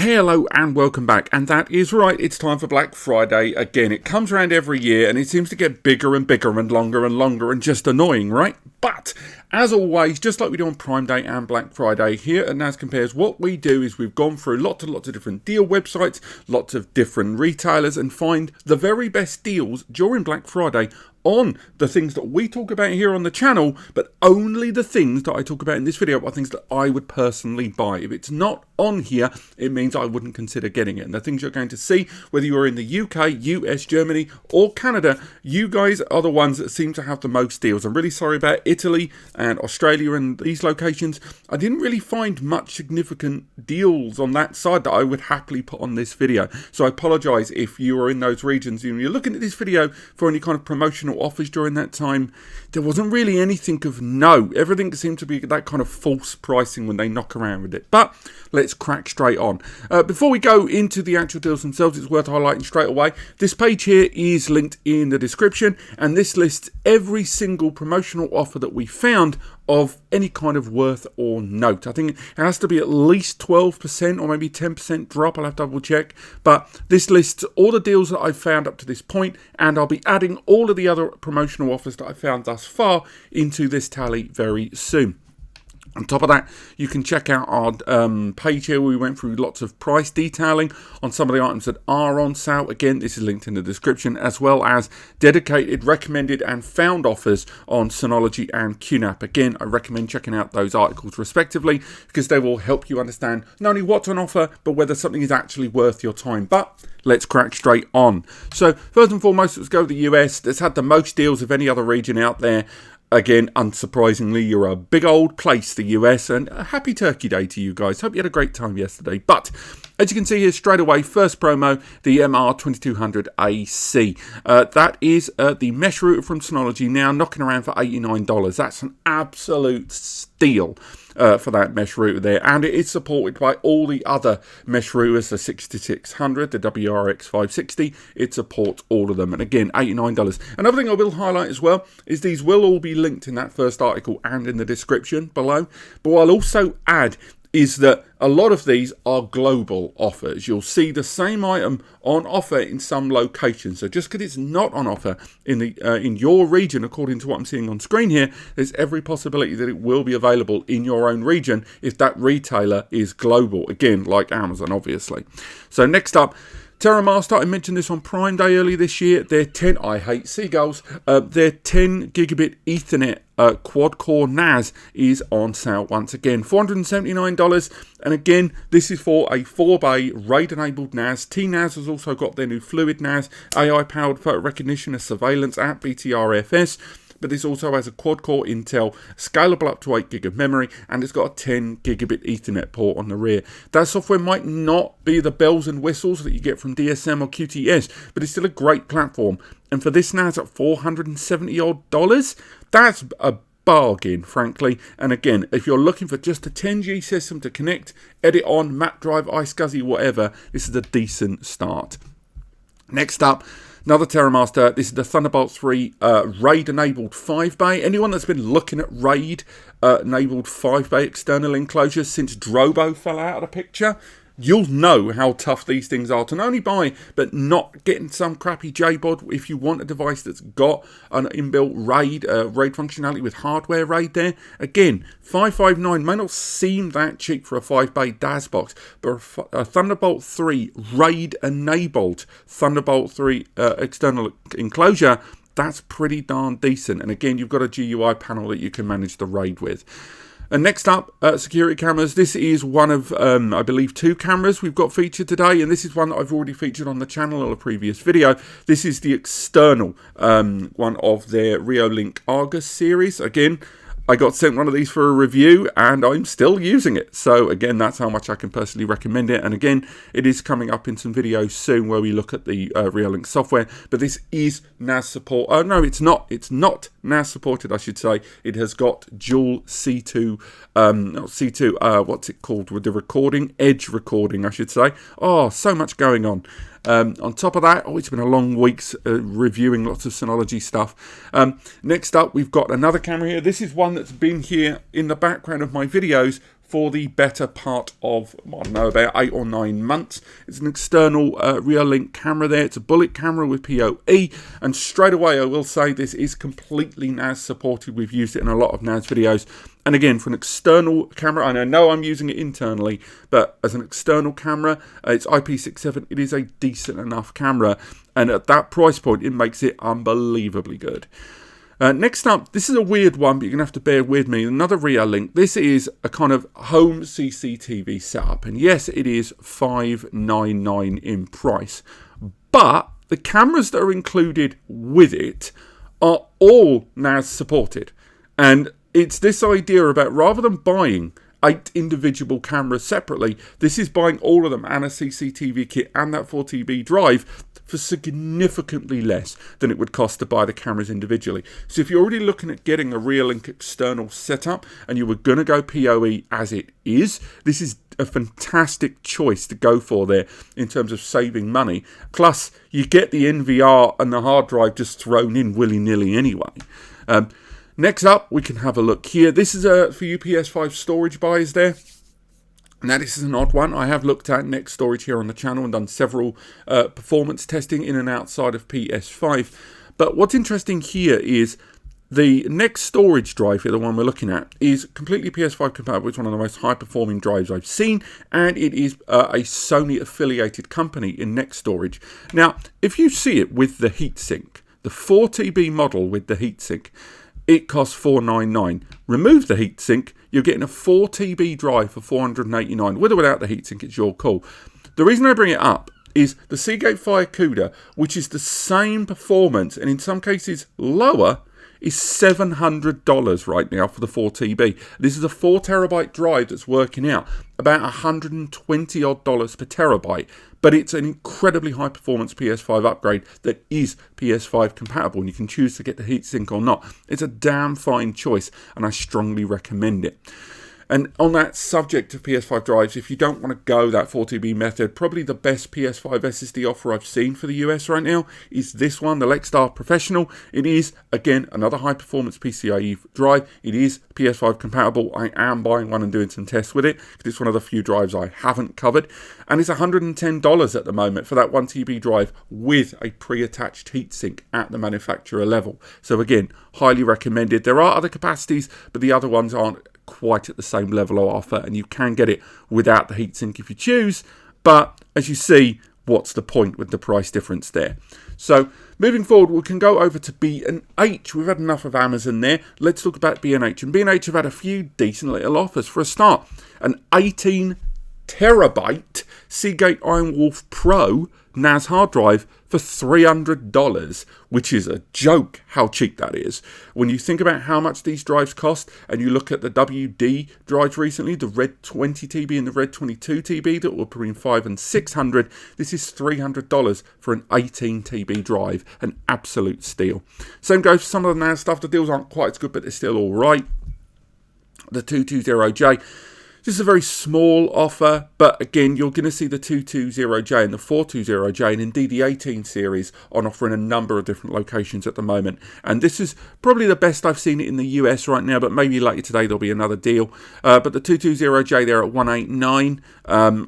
Hello and welcome back, and that is right, it's time for Black Friday again. It comes around every year and it seems to get bigger and bigger and longer and just annoying, right? But as always, just like we do on Prime Day and Black Friday, here at NAS Compares, what we do is we've gone through lots and lots of different deal websites, lots of different retailers, and find the very best deals during Black Friday on the things that we talk about here on the channel, but only the things that I talk about in this video are things that I would personally buy. If it's not on here, it means I wouldn't consider getting it. And the things you're going to see, whether you're in the UK, US, Germany, or Canada, you guys are the ones that seem to have the most deals. I'm really sorry about Italy and Australia and these locations. I didn't really find much significant deals on that side that I would happily put on this video. So I apologise if you are in those regions and you're looking at this video for any kind of promotional offers during that time. There wasn't really anything of note. Everything seemed to be that kind of false pricing when they knock around with it. But let's crack straight on. Before we go into the actual deals themselves, it's worth highlighting straight away. This page here is linked in the description, and this lists every single promotional offer that we found of any kind of worth or note. I think it has to be at least 12% or maybe 10% drop. I'll have to double check. But this lists all the deals that I've found up to this point, and I'll be adding all of the other promotional offers that I've found thus far into this tally very soon. On top of that, you can check out our page here where we went through lots of price detailing on some of the items that are on sale. Again, this is linked in the description, as well as dedicated, recommended and found offers on Synology and QNAP. Again, I recommend checking out those articles respectively because they will help you understand not only what's on offer, but whether something is actually worth your time. But let's crack straight on. So first and foremost, let's go to the US. That's had the most deals of any other region out there. Again, unsurprisingly, you're a big old place, the US, and a happy Turkey Day to you guys. Hope you had a great time yesterday. But as you can see here straight away, first promo, the MR2200AC. That is the mesh router from Synology, now knocking around for $89. That's an absolute steal for that mesh router there. And it is supported by all the other mesh routers, the 6600, the WRX560. It supports all of them. And again, $89. Another thing I will highlight as well is these will all be linked in that first article and in the description below. But what I'll also add is that a lot of these are global offers. You'll see the same item on offer in some locations. So just because it's not on offer in the in your region, according to what I'm seeing on screen here, there's every possibility that it will be available in your own region if that retailer is global. Again, like Amazon, obviously. So next up, TerraMaster, I mentioned this on Prime Day earlier this year. Their 10, I hate seagulls, their 10 gigabit Ethernet quad-core NAS is on sale once again. $479, and again, this is for a 4-bay RAID-enabled NAS. TNAS has also got their new Fluid NAS, AI-powered photo recognition, a surveillance app, BTRFS. But this also has a quad-core Intel, scalable up to 8 gig of memory, and it's got a 10 gigabit Ethernet port on the rear. That software might not be the bells and whistles that you get from DSM or QTS, but it's still a great platform. And for this NAS at $470 odd, that's a bargain, frankly. And again, if you're looking for just a 10G system to connect, edit on, MapDrive, iSCSI, whatever, this is a decent start. Next up, another TerraMaster. This is the Thunderbolt 3 RAID-enabled 5-bay. Anyone that's been looking at RAID-enabled 5-bay external enclosures since Drobo fell out of the picture, you'll know how tough these things are to not only buy, but not getting some crappy JBOD if you want a device that's got an inbuilt RAID functionality with hardware RAID there. Again, $559 may not seem that cheap for a 5-bay DAS box, but a Thunderbolt 3 RAID-enabled Thunderbolt 3 external enclosure, that's pretty darn decent. And again, you've got a GUI panel that you can manage the RAID with. And next up, security cameras. This is one of, I believe, 2 cameras we've got featured today. And this is one that I've already featured on the channel in a previous video. This is the external one of their Reolink Argus series. Again, I got sent one of these for a review and I'm still using it. So again, that's how much I can personally recommend it. And again, it is coming up in some videos soon where we look at the Reolink software. But this is NAS support. Oh, no, it's not. It's not NAS supported, I should say. It has got dual C2, what's it called with the recording? Edge recording, I should say. Oh, so much going on. On top of that, it's been a long week reviewing lots of Synology stuff. Next up, we've got another camera here. This is one that's been here in the background of my videos for the better part of, I don't know, about 8 or 9 months. It's an external Reolink camera there. It's a bullet camera with PoE, and straight away I will say this is completely NAS supported. We've used it in a lot of NAS videos. And again, for an external camera, and I know I'm using it internally, but as an external camera, it's IP67, it is a decent enough camera. And at that price point, it makes it unbelievably good. Next up, this is a weird one, but you're going to have to bear with me. Another Reolink. This is a kind of home CCTV setup. And yes, it is $599 in price. But the cameras that are included with it are all NAS supported. And it's this idea about, rather than buying 8 individual cameras separately, this is buying all of them and a CCTV kit and that 4TB drive for significantly less than it would cost to buy the cameras individually. So if you're already looking at getting a Reolink external setup and you were going to go PoE as it is, this is a fantastic choice to go for there in terms of saving money. Plus, you get the NVR and the hard drive just thrown in willy-nilly anyway. Next up, we can have a look here. This is for you PS5 storage buyers there. Now, this is an odd one. I have looked at Next Storage here on the channel and done several performance testing in and outside of PS5. But what's interesting here is the Next Storage drive here, the one we're looking at, is completely PS5 compatible. It's one of the most high-performing drives I've seen, and it is a Sony-affiliated company in Next Storage. Now, if you see it with the heatsink, the 4TB model with the heatsink, it costs $499. Remove the heatsink, you're getting a 4TB drive for $489. With or without the heatsink, it's your call. The reason I bring it up is the Seagate Fire CUDA, which is the same performance and in some cases lower, is $700 right now for the 4TB. This is a 4TB drive that's working out about $120 odd per terabyte, but it's an incredibly high performance PS5 upgrade that is PS5 compatible, and you can choose to get the heatsink or not. It's a damn fine choice, and I strongly recommend it. And on that subject of PS5 drives, if you don't want to go that 4TB method, probably the best PS5 SSD offer I've seen for the US right now is this one, the Lextar Professional. It is, again, another high-performance PCIe drive. It is PS5 compatible. I am buying one and doing some tests with it because it's one of the few drives I haven't covered. And it's $110 at the moment for that 1TB drive with a pre-attached heatsink at the manufacturer level. So again, highly recommended. There are other capacities, but the other ones aren't quite at the same level of offer, and you can get it without the heatsink if you choose, but as you see, what's the point with the price difference there? So moving forward, we can go over to B&H. We've had enough of Amazon there. Let's talk about B&H. And B&H have had a few decent little offers. For a start, an 18 terabyte Seagate Iron Wolf Pro NAS hard drive for $300, which is a joke how cheap that is. When you think about how much these drives cost, and you look at the WD drives recently, the Red 20TB and the Red 22TB that were between $500 and $600, this is $300 for an 18TB drive, an absolute steal. Same goes for some of the NAS stuff. The deals aren't quite as good, but they're still all right. The 220J. This is a very small offer, but again, you're going to see the 220J and the 420J and indeed the 18 series on offer in a number of different locations at the moment. And this is probably the best I've seen it in the US right now, but maybe later today there'll be another deal. But the 220J there at $189.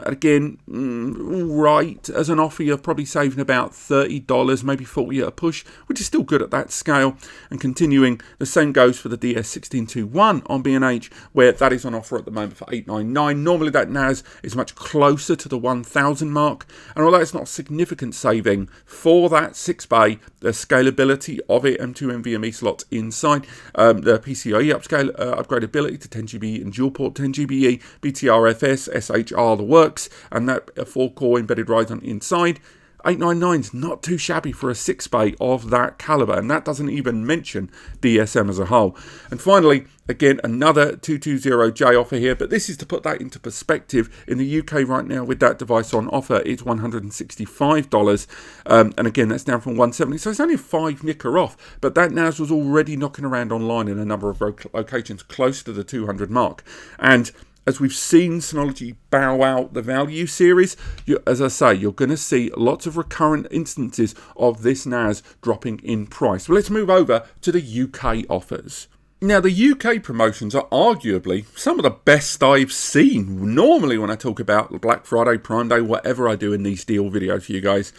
Again, right, as an offer, you're probably saving about $30, maybe $40 at a push, which is still good at that scale. And continuing, the same goes for the DS1621 on B&H, where that is on offer at the moment for $899. Normally that NAS is much closer to the 1,000 mark, and although it's not a significant saving for that 6-bay, the scalability of it, M2 NVMe slots inside, the PCIe upgradability to 10GB and dual port 10GBE, BTRFS, SHR, the works, and that 4-core embedded Ryzen inside. 899 is not too shabby for a 6-bay of that caliber, and that doesn't even mention DSM as a whole. And finally, again, another 220J offer here, but this is to put that into perspective. In the UK right now, with that device on offer, it's $165, and again, that's down from $170, so it's only a $5 off, but that NAS was already knocking around online in a number of locations close to the 200 mark. And as we've seen Synology bow out the value series, as I say, you're going to see lots of recurrent instances of this NAS dropping in price. Well, let's move over to the UK offers. Now, the UK promotions are arguably some of the best I've seen. Normally, when I talk about Black Friday, Prime Day, whatever I do in these deal videos for you guys,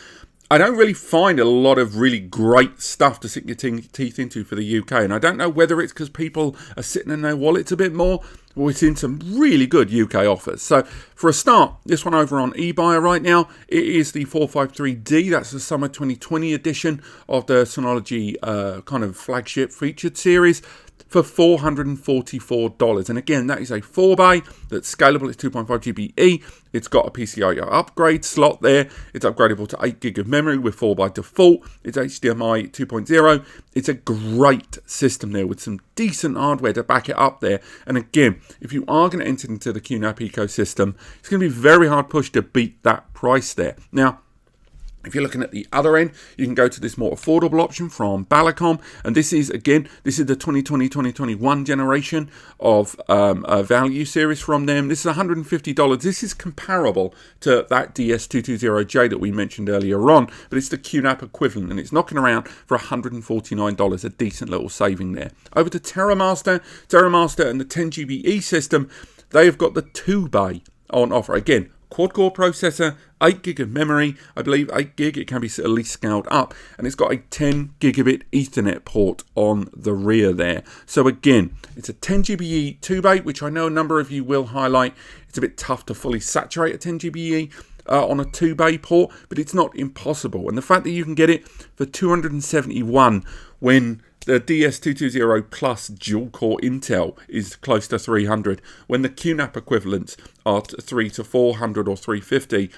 I don't really find a lot of really great stuff to sink your teeth into for the UK. And I don't know whether it's because people are sitting in their wallets a bit more, or it's in some really good UK offers. So, for a start, this one over on eBuyer right now, it is the 453D. That's the Summer 2020 edition of the Synology kind of flagship featured series, for $444. And again, that is a 4-bay that's scalable. It's 2.5 GBE. It's got a PCIe upgrade slot there. It's upgradable to 8 gig of memory with 4 by default. It's HDMI 2.0. It's a great system there with some decent hardware to back it up there. And again, if you are going to enter into the QNAP ecosystem, it's going to be very hard pushed to beat that price there. Now, if you're looking at the other end, you can go to this more affordable option from Balacom. And this is, again, this is the 2020-2021 generation of a value series from them. This is $150. This is comparable to that DS220J that we mentioned earlier on, but it's the QNAP equivalent, and it's knocking around for $149, a decent little saving there. Over to TerraMaster and the 10 GBE system, they have got the 2-bay on offer. Again, quad-core processor, 8 gig of memory, I believe 8 gig, it can be at least scaled up, and it's got a 10 gigabit Ethernet port on the rear there. So again, it's a 10 GBE 2-bay, which I know a number of you will highlight. It's a bit tough to fully saturate a 10 GBE on a 2-bay port, but it's not impossible. And the fact that you can get it for $271 when the DS220 Plus dual-core Intel is close to $300, when the QNAP equivalents are $300 to $400 or $350,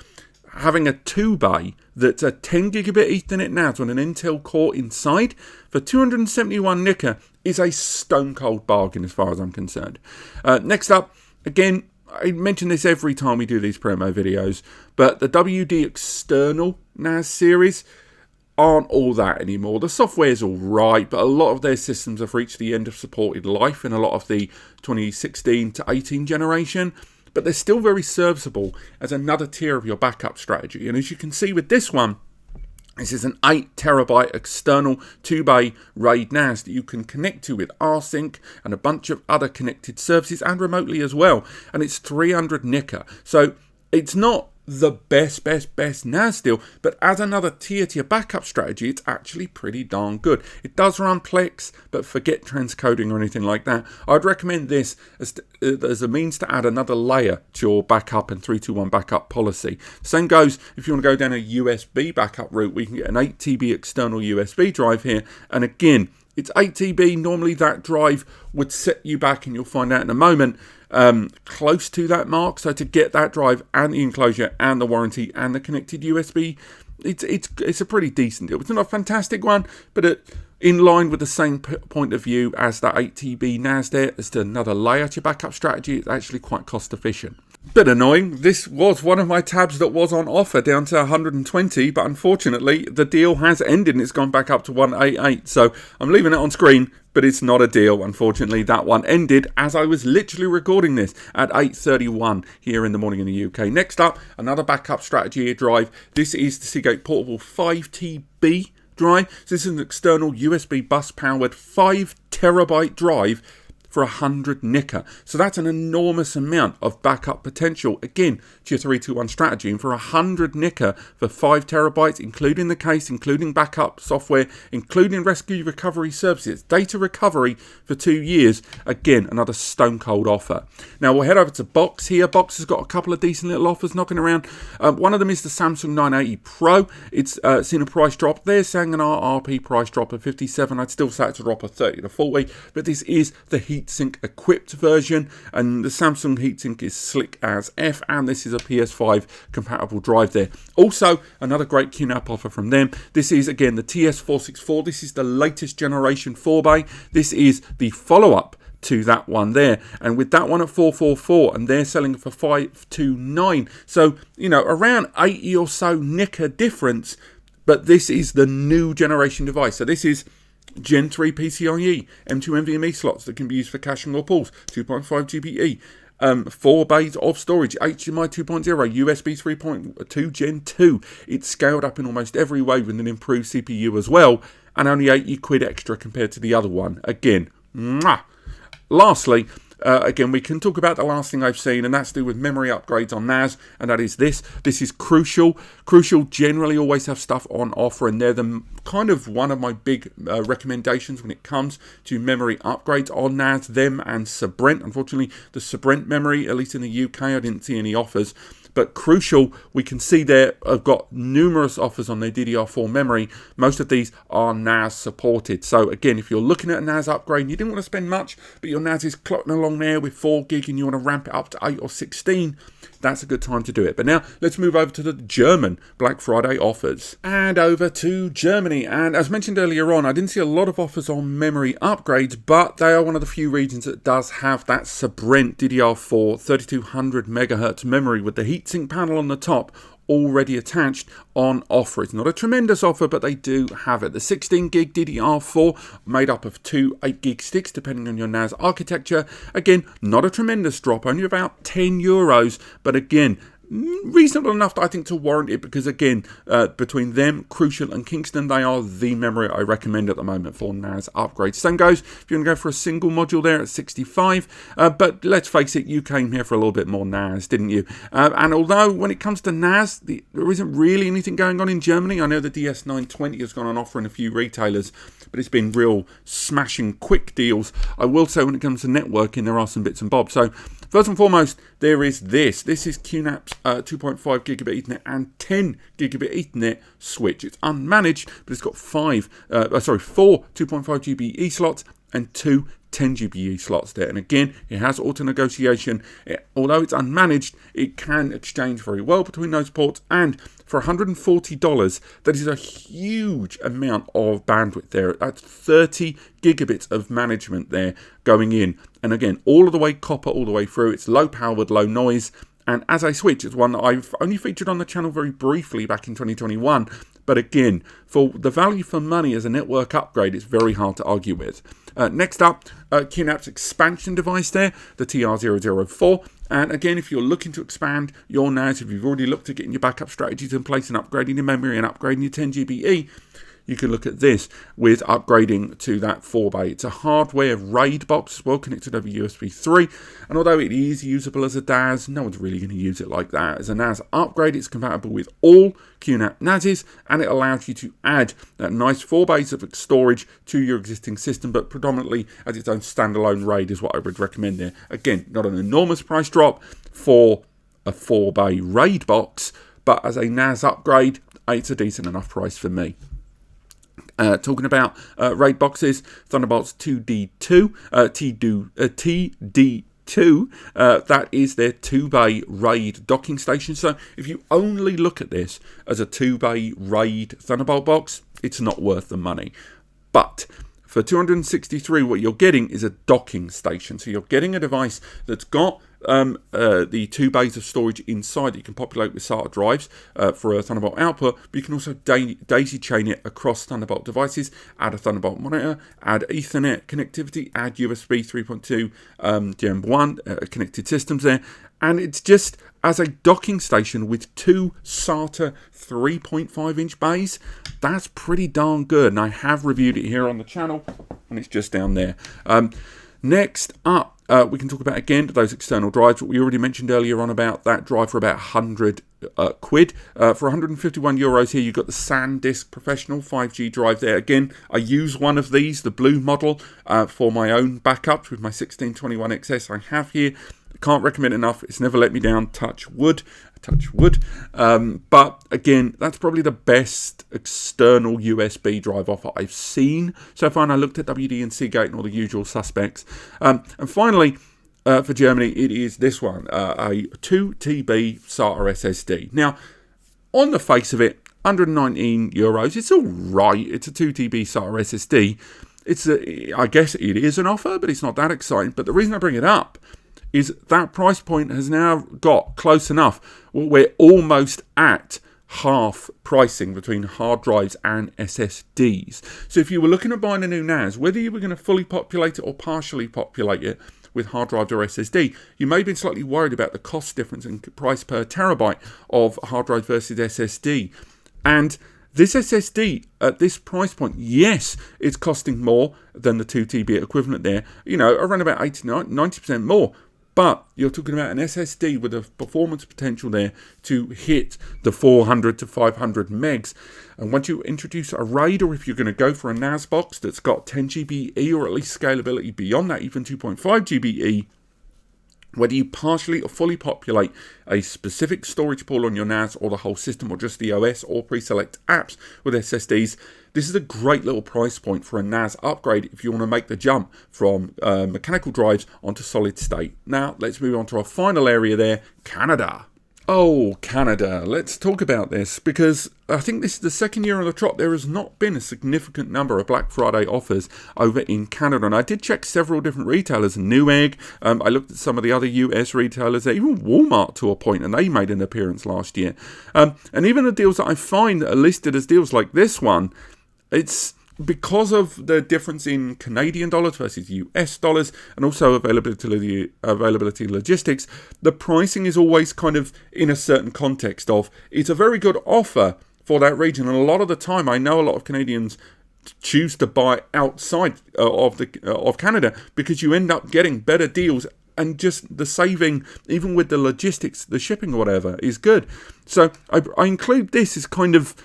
having a 2-bay that's a 10 gigabit Ethernet NAS on an Intel core inside for 271 nicker is a stone-cold bargain as far as I'm concerned. Next up, again, I mention this every time we do these promo videos, but the WD external NAS series aren't all that anymore. The software's all right, but a lot of their systems have reached the end of supported life in a lot of the 2016 to 18 generation, but they're still very serviceable as another tier of your backup strategy. And as you can see with this one, this is an 8 terabyte external 2-bay RAID NAS that you can connect to with rsync and a bunch of other connected services and remotely as well. And it's 300 nicker. So it's not the best NAS deal, but as another tier to your backup strategy, it's actually pretty darn good. It does run Plex, but forget transcoding or anything like that. I'd recommend this as a means to add another layer to your backup and 3-2-1 backup policy. Same goes if you want to go down a USB backup route. We can get an 8 TB external USB drive here, and again, it's 8 TB. Normally that drive would set you back, and you'll find out in a moment, close to that mark. So to get that drive and the enclosure and the warranty and the connected USB, it's a pretty decent deal. It's not a fantastic one, but in line with the same point of view as that 8 TB NAS there, as to another layer to your backup strategy, it's actually quite cost efficient. Bit annoying, this was one of my tabs that was on offer down to 120, but unfortunately the deal has ended and it's gone back up to 188. So I'm leaving it on screen, but it's not a deal. Unfortunately, that one ended as I was literally recording this at 8:31 here in the morning in the UK. Next up, another backup strategy drive. This is the Seagate Portable 5TB drive. So this is an external USB bus powered 5 terabyte drive for 100 nicker. So that's an enormous amount of backup potential, again, to your 3-2-1 strategy. And for 100 nicker for 5 terabytes, including the case, including backup software, including rescue recovery services, data recovery for 2 years, again, another stone cold offer. Now we'll head over to Box here. Box has got a couple of decent little offers knocking around. One of them is the Samsung 980 Pro. It's seen a price drop. They're saying an RRP price drop of 57. I'd still say it's a drop of 30 to 40, but this is the heatsink equipped version, and the Samsung heatsink is slick as F, and this is a PS5 compatible drive there. Also, another great QNAP offer from them. This is again the TS464. This is the latest generation 4-bay. This is the follow-up to that one there, and with that one at 444, and they're selling it for 529. So, you know, around 80 or so nicker difference, but this is the new generation device. So this is Gen 3 PCIe, M2 NVMe slots that can be used for caching or pulls, 2.5 GBE, 4 bays of storage, HDMI 2.0, USB 3.2 Gen 2. It's scaled up in almost every way with an improved CPU as well, and only £80 extra compared to the other one. Again, Lastly, again, we can talk about the last thing I've seen, and that's to do with memory upgrades on NAS, and that is this. This is Crucial. Crucial generally always have stuff on offer, and they're the kind of one of my big recommendations when it comes to memory upgrades on NAS, them and Sabrent. Unfortunately, the Sabrent memory, at least in the UK, I didn't see any offers. But Crucial, we can see there have got numerous offers on their DDR4 memory. Most of these are NAS supported. So again, if you're looking at a NAS upgrade and you didn't want to spend much, but your NAS is clocking along there with 4 gig and you want to ramp it up to 8 or 16, that's a good time to do it. But now let's move over to the German Black Friday offers. And over to Germany. And as mentioned earlier on, I didn't see a lot of offers on memory upgrades, but they are one of the few regions that does have that Sabrent DDR4 3200 megahertz memory with the heatsink panel on the top already attached on offer. It's not a tremendous offer, but they do have it. The 16 gig DDR4 made up of 2 8 gig sticks depending on your NAS architecture. Again, not a tremendous drop, only about €10, but again, reasonable enough, I think, to warrant it, because again, between them, Crucial and Kingston, they are the memory I recommend at the moment for NAS upgrades. Same goes if you want to go for a single module there at 65, but let's face it, you came here for a little bit more NAS, didn't you? And although when it comes to NAS, there isn't really anything going on in Germany. I know the DS920 has gone on offer in a few retailers, but it's been real smashing quick deals. I will say when it comes to networking, there are some bits and bobs. So first and foremost, there is this. This is QNAP's 2.5 gigabit Ethernet and 10 gigabit Ethernet switch. It's unmanaged, but it's got 4 2.5 GBE slots and 2 10 GBE slots there. And again, it has auto negotiation. Although it's unmanaged, it can exchange very well between those ports. And for $140, that is a huge amount of bandwidth there. That's 30 gigabits of management there going in. And again, all of the way copper, all the way through. It's low powered, low noise. And as I switch, it's one that I've only featured on the channel very briefly back in 2021. But again, for the value for money as a network upgrade, it's very hard to argue with. Next up, QNAP's expansion device there, the TR004. And again, if you're looking to expand your NAS, if you've already looked at getting your backup strategies in place and upgrading your memory and upgrading your 10 GBE, you can look at this with upgrading to that 4-bay. It's a hardware RAID box as well, connected over USB 3. And although it is usable as a DAS, no one's really going to use it like that. As a NAS upgrade, it's compatible with all QNAP NASes, and it allows you to add that nice 4 bays of storage to your existing system, but predominantly as its own standalone RAID is what I would recommend there. Again, not an enormous price drop for a 4-bay RAID box, but as a NAS upgrade, it's a decent enough price for me. Talking about RAID boxes, Thunderbolts 2D2, TD2, that is their 2-bay RAID docking station. So if you only look at this as a 2-bay RAID Thunderbolt box, it's not worth the money. But for $263, what you're getting is a docking station. So you're getting a device that's got the 2 bays of storage inside that you can populate with SATA drives for a Thunderbolt output, but you can also daisy chain it across Thunderbolt devices, add a Thunderbolt monitor, add Ethernet connectivity, add USB 3.2 Gen 1 connected systems there, and it's just as a docking station with 2 SATA 3.5-inch bays. That's pretty darn good, and I have reviewed it here on the channel, and it's just down there. Next up, we can talk about, again, those external drives. We already mentioned earlier on about that drive for about 100 quid. For €151 here, you've got the SanDisk Professional 5G drive there. Again, I use one of these, the blue model, for my own backups with my 1621XS I have here. Can't recommend enough. It's never let me down. Touch wood. But again, that's probably the best external USB drive offer I've seen so far. And I looked at WD and Seagate and all the usual suspects. And finally, for Germany, it is this one, a 2 TB SATA SSD. Now, on the face of it, €119. It's all right. It's a 2 TB SATA SSD. I guess it is an offer, but it's not that exciting. But the reason I bring it up is that price point has now got close enough. We're almost at half pricing between hard drives and SSDs. So if you were looking at buying a new NAS, whether you were going to fully populate it or partially populate it with hard drive or SSD, you may have been slightly worried about the cost difference in price per terabyte of hard drive versus SSD. And This SSD at this price point, yes, it's costing more than the 2TB equivalent there, around about 80-90% more. But you're talking about an SSD with a performance potential there to hit the 400 to 500 megs. And once you introduce a RAID, or if you're going to go for a NAS box that's got 10 GBE or at least scalability beyond that, even 2.5 GBE, whether you partially or fully populate a specific storage pool on your NAS or the whole system or just the OS or pre-select apps with SSDs, this is a great little price point for a NAS upgrade if you want to make the jump from mechanical drives onto solid state. Now, let's move on to our final area there, Canada. Oh, Canada. Let's talk about this, because I think this is the second year on the trot there has not been a significant number of Black Friday offers over in Canada. And I did check several different retailers, Newegg, I looked at some of the other US retailers, even Walmart to a point, and they made an appearance last year. And even the deals that I find that are listed as deals like this one, it's because of the difference in Canadian dollars versus US dollars, and also availability logistics, the pricing is always kind of in a certain context of, it's a very good offer for that region. And a lot of the time, I know a lot of Canadians choose to buy outside of Canada because you end up getting better deals, and just the saving, even with the logistics, the shipping or whatever, is good. So I include this as kind of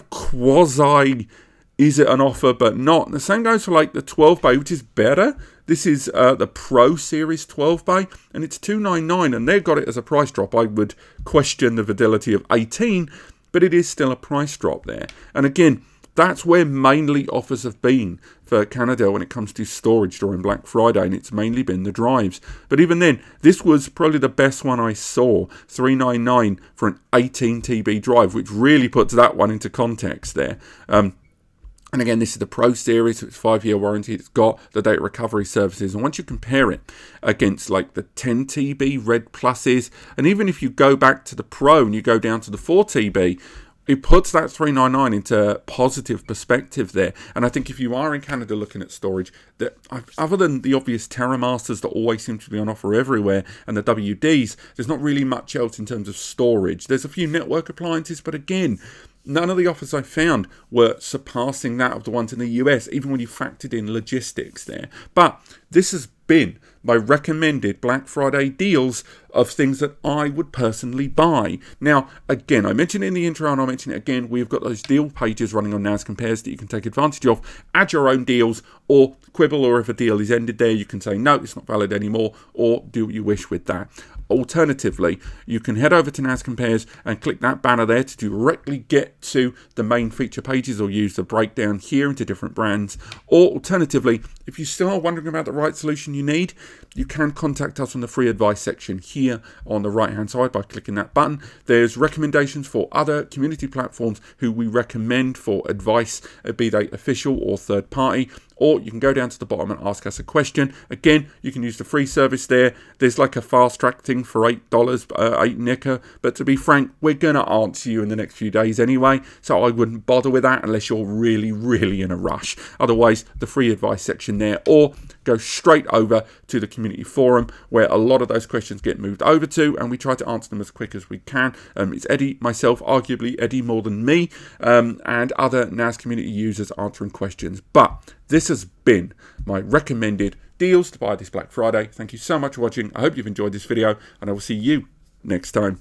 quasi, is it an offer but not. And the same goes for like the 12 bay, which is better. This is the Pro Series 12 bay, and it's $299, and they've got it as a price drop. I would question the validity of 18, but it is still a price drop there. And again, that's where mainly offers have been for Canada when it comes to storage during Black Friday, and it's mainly been the drives. But even then, this was probably the best one I saw, $399 for an 18 TB drive, which really puts that one into context there. And again, this is the Pro Series, so it's 5-year warranty. It's got the data recovery services. And once you compare it against like the 10 TB Red Pluses, and even if you go back to the Pro and you go down to the 4 TB, it puts that $399 into positive perspective there. And I think if you are in Canada looking at storage, that other than the obvious TerraMasters that always seem to be on offer everywhere, and the WDs, there's not really much else in terms of storage. There's a few network appliances, but again, none of the offers I found were surpassing that of the ones in the US, even when you factored in logistics there. But this has been my recommended Black Friday deals of things that I would personally buy. Now, again, I mentioned it in the intro and I'll mention it again, we've got those deal pages running on NAS Compares that you can take advantage of, add your own deals, or quibble, or if a deal is ended there, you can say, no, it's not valid anymore, or do what you wish with that. Alternatively, you can head over to NAS Compares and click that banner there to directly get to the main feature pages, or use the breakdown here into different brands. Or alternatively, if you still are wondering about the right solution you need, you can contact us on the free advice section here on the right hand side by clicking that button. There's recommendations for other community platforms who we recommend for advice, be they official or third party. Or you can go down to the bottom and ask us a question. Again, you can use the free service there. There's like a fast track thing for $8, 8 nicker. But to be frank, we're going to answer you in the next few days anyway. So I wouldn't bother with that unless you're really, really in a rush. Otherwise, the free advice section there. Or go straight over to the community forum where a lot of those questions get moved over to, and we try to answer them as quick as we can. It's Eddie, myself, arguably Eddie more than me, and other NAS community users answering questions. But this has been my recommended deals to buy this Black Friday. Thank you so much for watching. I hope you've enjoyed this video, and I will see you next time.